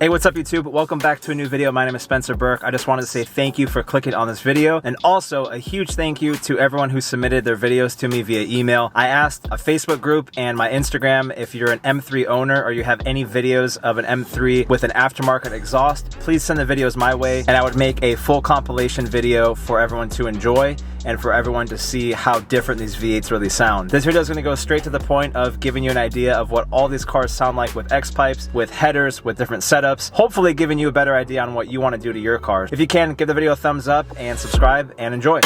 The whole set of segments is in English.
Hey, what's up YouTube? Welcome back to a new video. My name is Spencer Burke. I just wanted to say thank you for clicking on this video, and also a huge thank you to everyone who submitted their videos to me via email. I asked a Facebook group and my Instagram if you're an M3 owner or you have any videos of an M3 with an aftermarket exhaust, please send the videos my way and I would make a full compilation video for everyone to enjoy and for everyone to see how different these V8s really sound. This video is going to go straight to the point of giving you an idea of what all these cars sound like with X-pipes, with headers, with different setups, hopefully giving you a better idea on what you want to do to your car. If you can, give the video a thumbs up and subscribe and enjoy.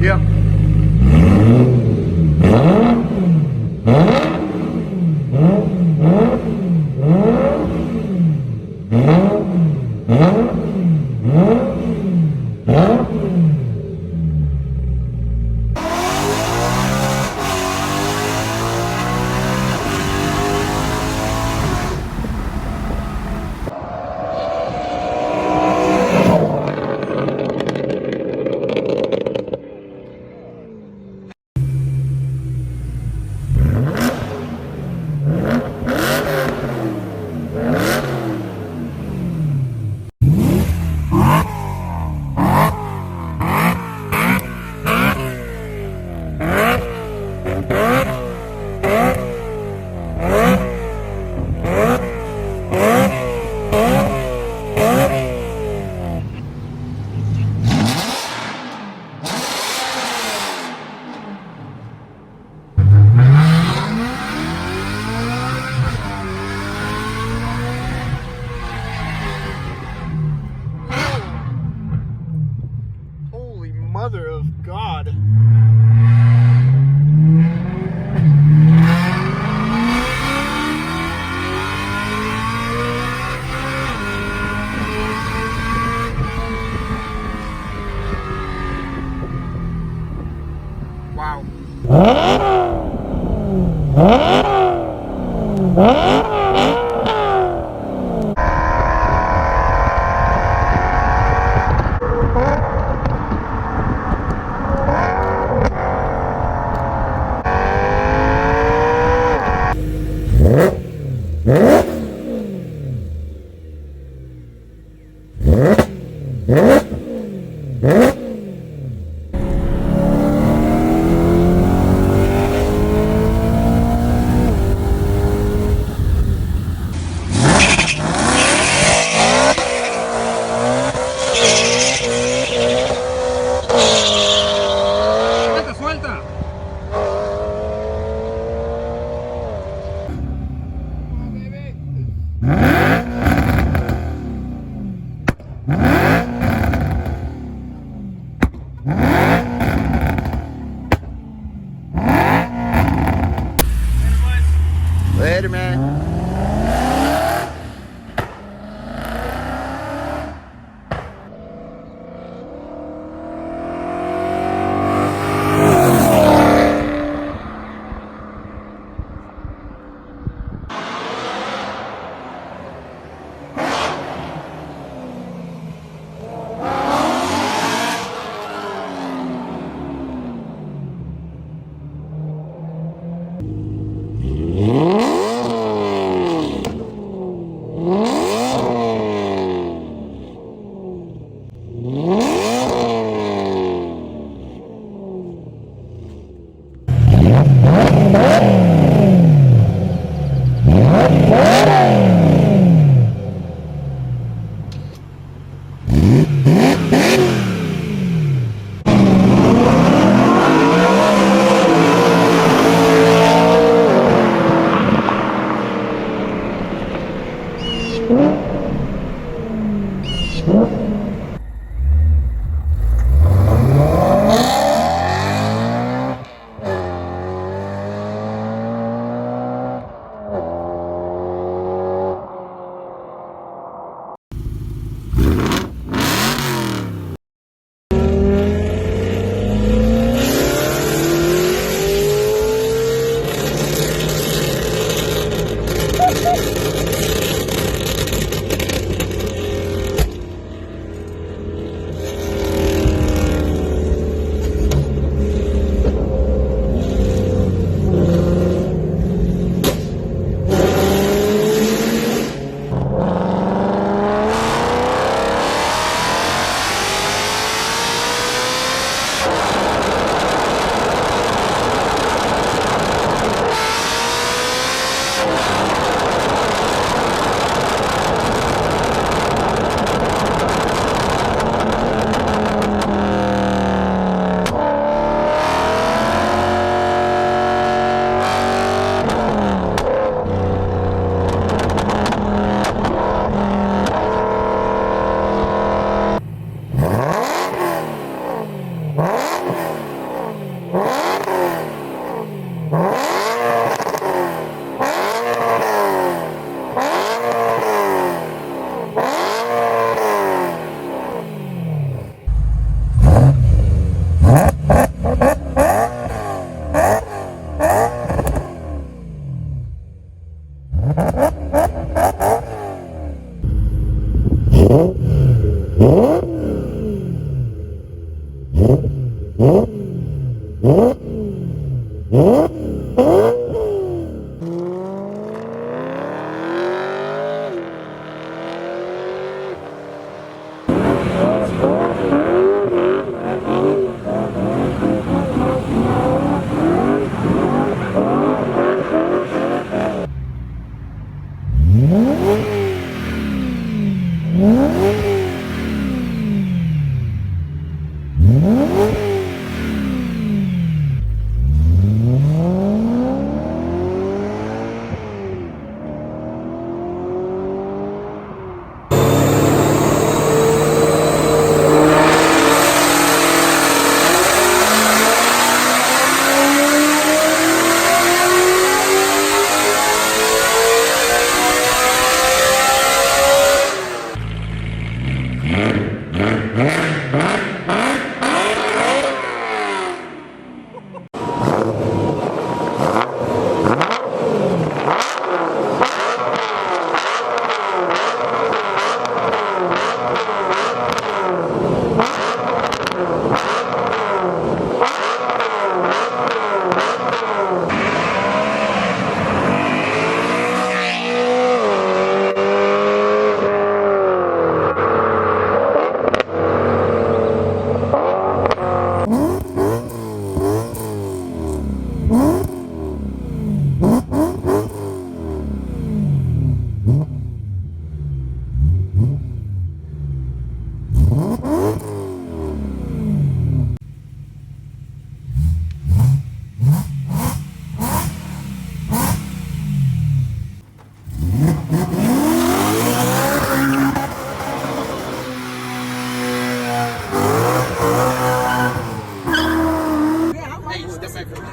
Yeah. Mother of God. Wow. Later, man.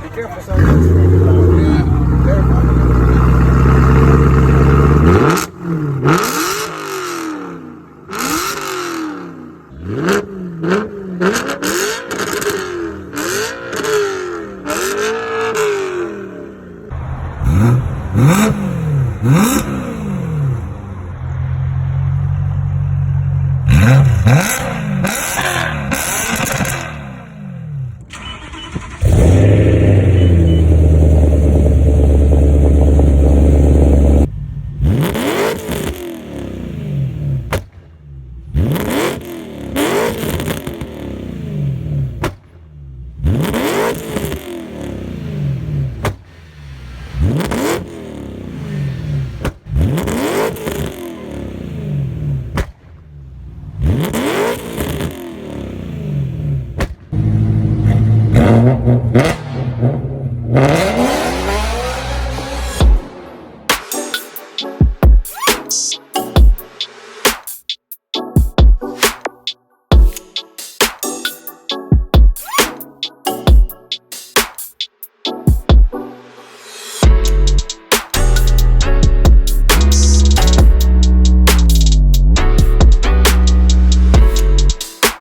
Be careful, son.